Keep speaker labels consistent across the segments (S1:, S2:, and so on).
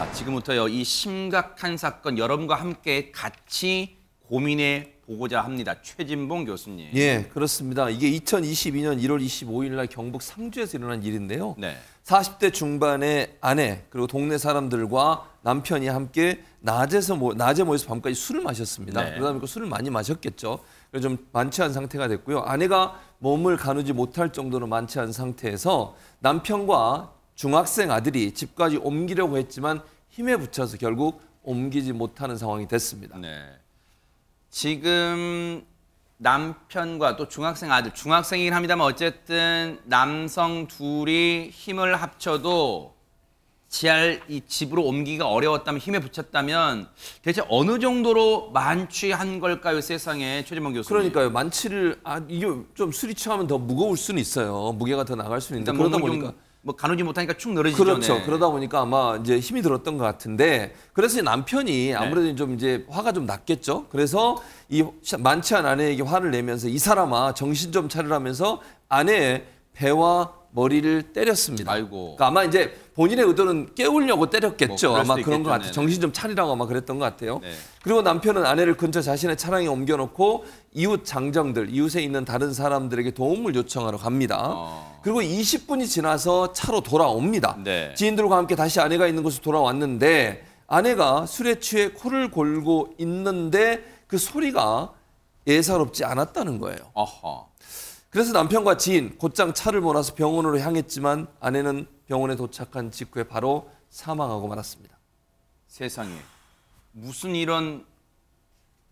S1: 자, 지금부터요, 이 심각한 사건 여러분과 함께 같이 고민해 보고자 합니다. 최진봉 교수님.
S2: 예, 그렇습니다. 이게 2022년 1월 25일 날 경북 상주에서 일어난 일인데요.
S1: 네.
S2: 40대 중반의 아내 그리고 동네 사람들과 남편이 함께 낮에 모여서 밤까지 술을 마셨습니다.
S1: 네.
S2: 그러다 보니까 술을 많이 마셨겠죠. 그래서 좀 만취한 상태가 됐고요. 아내가 몸을 가누지 못할 정도로 만취한 상태에서 남편과 중학생 아들이 집까지 옮기려고 했지만 힘에 부쳐서 결국 옮기지 못하는 상황이 됐습니다.
S1: 네. 지금 남편과 또 중학생 아들, 중학생이긴 합니다만 어쨌든 남성 둘이 힘을 합쳐도 이 집으로 옮기기가 어려웠다면, 힘에 붙였다면 대체 어느 정도로 만취한 걸까요, 세상에, 최진봉 교수님?
S2: 그러니까요. 만취를 이게 좀 술이 취하면 더 무거울 수는 있어요. 무게가 더 나갈 수는 있는데 그러다 보니까
S1: 뭐 가누지 못하니까 축 늘어지죠.
S2: 그렇죠.
S1: 네.
S2: 그러다 보니까 아마 이제 힘이 들었던 것 같은데 그래서 남편이 아무래도 좀 이제 화가 좀 났겠죠. 그래서 이 만취한 아내에게 화를 내면서 이 사람아 정신 좀 차리라면서 아내의 배와 머리를 때렸습니다.
S1: 아이고.
S2: 그러니까 아마 이제 본인의 의도는 깨우려고 때렸겠죠.
S1: 뭐
S2: 아마 그런
S1: 있겠죠.
S2: 것 같아요.
S1: 네네.
S2: 정신 좀 차리라고 아마 그랬던 것 같아요.
S1: 네.
S2: 그리고 남편은 아내를 근처 자신의 차량에 옮겨놓고 이웃 장정들, 이웃에 있는 다른 사람들에게 도움을 요청하러 갑니다. 그리고 20분이 지나서 차로 돌아옵니다.
S1: 네.
S2: 지인들과 함께 다시 아내가 있는 곳으로 돌아왔는데 아내가 술에 취해 코를 골고 있는데 그 소리가 예사롭지 않았다는 거예요.
S1: 어허.
S2: 그래서 남편과 지인 곧장 차를 몰아서 병원으로 향했지만 아내는 병원에 도착한 직후에 바로 사망하고 말았습니다.
S1: 세상에. 무슨 이런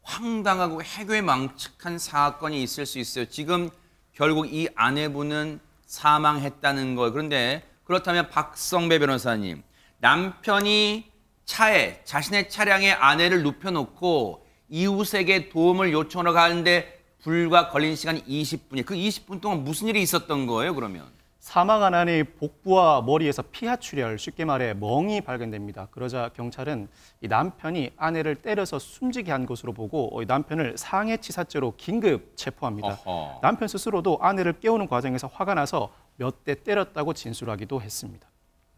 S1: 황당하고 해괴망측한 사건이 있을 수 있어요. 지금 결국 이 아내분은 사망했다는 거예요. 그런데 그렇다면 박성배 변호사님, 남편이 차에, 자신의 차량에 아내를 눕혀놓고 이웃에게 도움을 요청하러 가는데 불과 걸린 시간이 20분이에요. 그 20분 동안 무슨 일이 있었던 거예요, 그러면?
S3: 사망한 아내의 복부와 머리에서 피하출혈, 쉽게 말해 멍이 발견됩니다. 그러자 경찰은 이 남편이 아내를 때려서 숨지게 한 것으로 보고 이 남편을 상해치사죄로 긴급 체포합니다.
S1: 어허.
S3: 남편 스스로도 아내를 깨우는 과정에서 화가 나서 몇 대 때렸다고 진술하기도 했습니다.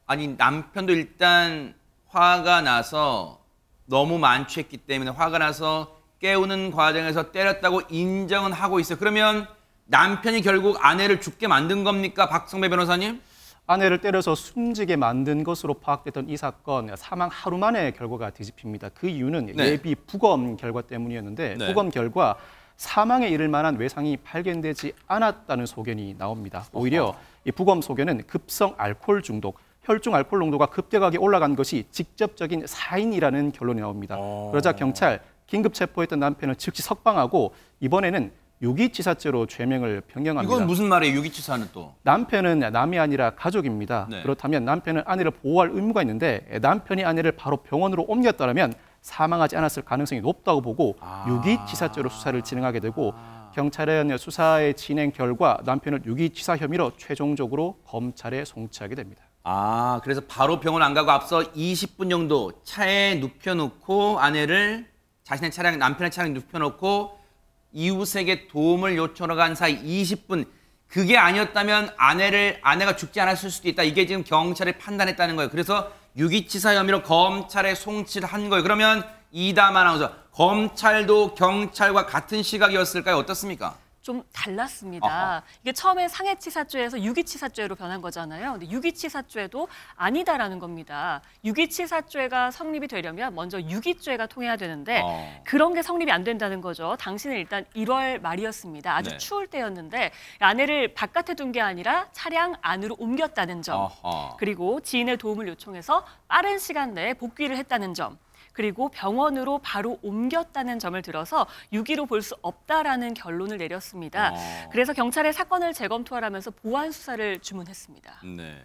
S1: 아니, 남편도 일단 화가 나서 너무 만취했기 때문에 화가 나서 깨우는 과정에서 때렸다고 인정은 하고 있어요. 그러면 남편이 결국 아내를 죽게 만든 겁니까, 박성배 변호사님?
S3: 아내를 때려서 숨지게 만든 것으로 파악됐던 이 사건, 사망 하루 만에 결과가 뒤집힙니다. 그 이유는
S1: 네.
S3: 예비 부검 결과 때문이었는데
S1: 네.
S3: 부검 결과 사망에 이를 만한 외상이 발견되지 않았다는 소견이 나옵니다. 오히려 이 부검 소견은 급성 알코올 중독, 혈중 알코올 농도가 급격하게 올라간 것이 직접적인 사인이라는 결론이 나옵니다. 그러자 경찰 긴급 체포했던 남편을 즉시 석방하고 이번에는 유기치사죄로 죄명을 변경합니다.
S1: 이건 무슨 말이에요, 유기치사는 또?
S3: 남편은 남이 아니라 가족입니다.
S1: 네.
S3: 그렇다면 남편은 아내를 보호할 의무가 있는데 남편이 아내를 바로 병원으로 옮겼다면 사망하지 않았을 가능성이 높다고 보고 유기치사죄로 수사를 진행하게 되고 경찰은 수사의 진행 결과 남편을 유기치사 혐의로 최종적으로 검찰에 송치하게 됩니다.
S1: 아, 그래서 바로 병원 안 가고 앞서 20분 정도 차에 눕혀놓고 자신의 차량, 남편의 차량에 눕혀놓고 이웃에게 도움을 요청하러 간 사이 20분, 그게 아니었다면 아내가 죽지 않았을 수도 있다. 이게 지금 경찰이 판단했다는 거예요. 그래서 유기치사 혐의로 검찰에 송치를 한 거예요. 그러면 이담 아나운서, 검찰도 경찰과 같은 시각이었을까요? 어떻습니까?
S4: 좀 달랐습니다.
S1: 아하.
S4: 이게 처음에 상해치사죄에서 유기치사죄로 변한 거잖아요. 근데 유기치사죄도 아니다라는 겁니다. 유기치사죄가 성립이 되려면 먼저 유기죄가 통해야 되는데 그런 게 성립이 안 된다는 거죠. 당시는 일단 1월 말이었습니다. 아주
S1: 네.
S4: 추울 때였는데 아내를 바깥에 둔 게 아니라 차량 안으로 옮겼다는 점.
S1: 어허.
S4: 그리고 지인의 도움을 요청해서 빠른 시간 내에 복귀를 했다는 점. 그리고 병원으로 바로 옮겼다는 점을 들어서 유기로 볼 수 없다라는 결론을 내렸습니다. 그래서 경찰에 사건을 재검토하라면서 보완 수사를 주문했습니다.
S1: 네.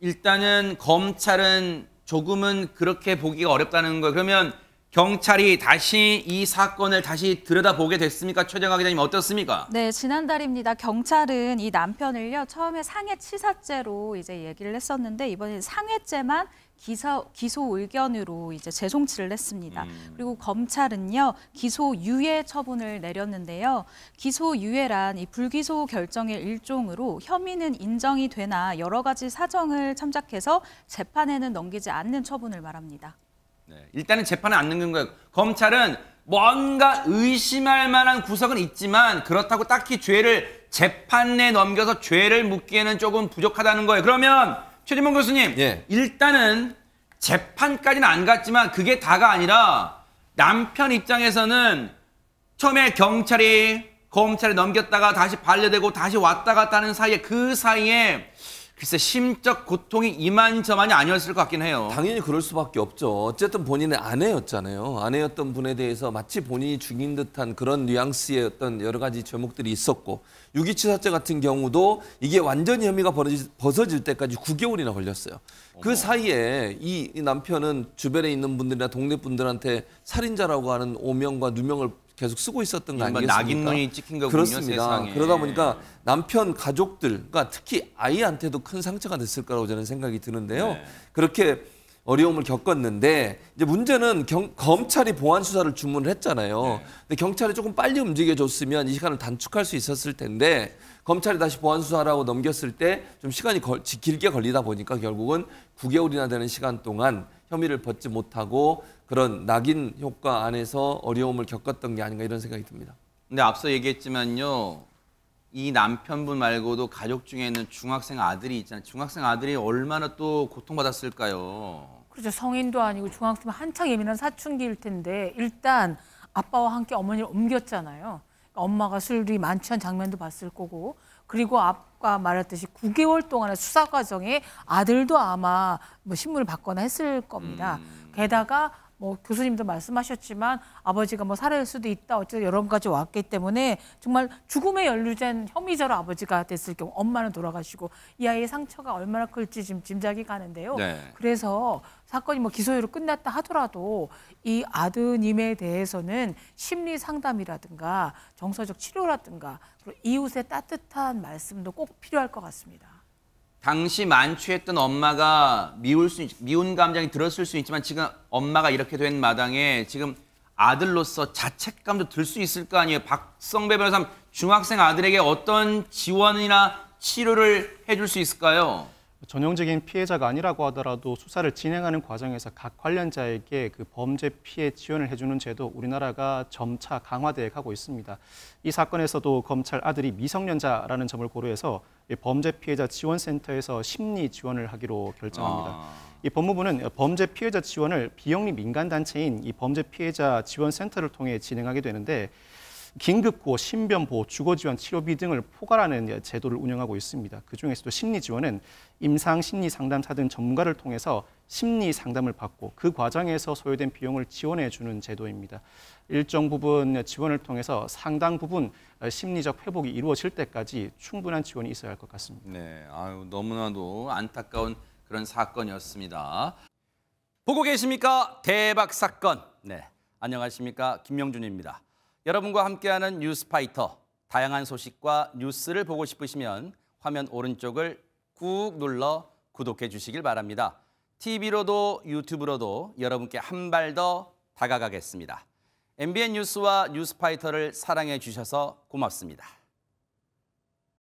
S1: 일단은 검찰은 조금은 그렇게 보기가 어렵다는 거예요. 그러면 경찰이 다시 이 사건을 다시 들여다보게 됐습니까? 최정화 기자님 어떻습니까?
S5: 네, 지난달입니다. 경찰은 이 남편을요, 처음에 상해치사죄로 이제 얘기를 했었는데 이번엔 상해죄만 기소 의견으로 이제 재송치를 했습니다. 그리고 검찰은요, 기소유예 처분을 내렸는데요. 기소유예란 이 불기소 결정의 일종으로 혐의는 인정이 되나 여러 가지 사정을 참작해서 재판에는 넘기지 않는 처분을 말합니다.
S1: 네, 일단은 재판에 안 넘긴 거예요. 검찰은 뭔가 의심할 만한 구석은 있지만 그렇다고 딱히 죄를 재판에 넘겨서 죄를 묻기에는 조금 부족하다는 거예요. 그러면 최진봉 교수님,
S2: 예.
S1: 일단은 재판까지는 안 갔지만 그게 다가 아니라 남편 입장에서는 처음에 경찰이 검찰에 넘겼다가 다시 반려되고 다시 왔다 갔다 하는 사이에 그 사이에 글쎄 심적 고통이 이만저만이 아니었을 것 같긴 해요.
S2: 당연히 그럴 수밖에 없죠. 어쨌든 본인의 아내였잖아요. 아내였던 분에 대해서 마치 본인이 죽인 듯한 그런 뉘앙스의 어떤 여러 가지 제목들이 있었고, 유기치사죄 같은 경우도 이게 완전히 혐의가 벗어질 때까지 9개월이나 걸렸어요. 그 사이에 이 남편은 주변에 있는 분들이나 동네 분들한테 살인자라고 하는 오명과 누명을 계속 쓰고 있었던 거 아니겠습니까?
S1: 낙인 눈이 찍힌 거군요.
S2: 그렇습니다.
S1: 세상에.
S2: 그러다 보니까 남편 가족들, 그러니까 특히 아이한테도 큰 상처가 됐을 거라고 저는 생각이 드는데요.
S1: 네.
S2: 그렇게 어려움을 겪었는데 이제 문제는 검찰이 보안 수사를 주문을 했잖아요.
S1: 네.
S2: 근데 경찰이 조금 빨리 움직여줬으면 이 시간을 단축할 수 있었을 텐데 검찰이 다시 보안 수사라고 넘겼을 때 좀 시간이 길게 걸리다 보니까 결국은 9개월이나 되는 시간 동안 혐의를 벗지 못하고 그런 낙인 효과 안에서 어려움을 겪었던 게 아닌가 이런 생각이 듭니다.
S1: 근데 앞서 얘기했지만요. 이 남편분 말고도 가족 중에는 중학생 아들이 있잖아요. 중학생 아들이 얼마나 또 고통받았을까요?
S6: 그렇죠. 성인도 아니고 중학생 한창 예민한 사춘기일 텐데 일단 아빠와 함께 어머니를 옮겼잖아요. 그러니까 엄마가 술이 만취한 장면도 봤을 거고, 그리고 아까 말했듯이 9개월 동안의 수사 과정에 아들도 아마 뭐 신문을 받거나 했을 겁니다. 게다가 뭐 교수님도 말씀하셨지만 아버지가 뭐 살해할 수도 있다 어쨌든 여러 가지 왔기 때문에 정말 죽음에 연루된 혐의자로 아버지가 됐을 경우 엄마는 돌아가시고 이 아이의 상처가 얼마나 클지 지금 짐작이 가는데요.
S1: 네.
S6: 그래서 사건이 뭐 기소유예로 끝났다 하더라도 이 아드님에 대해서는 심리 상담이라든가 정서적 치료라든가 그리고 이웃의 따뜻한 말씀도 꼭 필요할 것 같습니다.
S1: 당시 만취했던 엄마가 미운 감정이 들었을 수 있지만 지금 엄마가 이렇게 된 마당에 지금 아들로서 자책감도 들 수 있을 거 아니에요. 박성배 변호사 중학생 아들에게 어떤 지원이나 치료를 해줄 수 있을까요?
S3: 전형적인 피해자가 아니라고 하더라도 수사를 진행하는 과정에서 각 관련자에게 그 범죄 피해 지원을 해주는 제도 우리나라가 점차 강화되어 가고 있습니다. 이 사건에서도 검찰 아들이 미성년자라는 점을 고려해서 범죄 피해자 지원센터에서 심리 지원을 하기로 결정합니다. 이 법무부는 범죄 피해자 지원을 비영리 민간단체인 이 범죄 피해자 지원센터를 통해 진행하게 되는데 긴급구호, 신변보호, 주거지원, 치료비 등을 포괄하는 제도를 운영하고 있습니다. 그중에서도 심리지원은 임상심리상담사 등 전문가를 통해서 심리상담을 받고 그 과정에서 소요된 비용을 지원해주는 제도입니다. 일정 부분 지원을 통해서 상당 부분 심리적 회복이 이루어질 때까지 충분한 지원이 있어야 할 것 같습니다.
S1: 네, 아유, 너무나도 안타까운 그런 사건이었습니다. 보고 계십니까? 대박 사건. 네, 안녕하십니까? 김명준입니다. 여러분과 함께하는 뉴스파이터, 다양한 소식과 뉴스를 보고 싶으시면 화면 오른쪽을 꾹 눌러 구독해 주시길 바랍니다. TV로도 유튜브로도 여러분께 한 발 더 다가가겠습니다. MBN 뉴스와 뉴스파이터를 사랑해 주셔서 고맙습니다.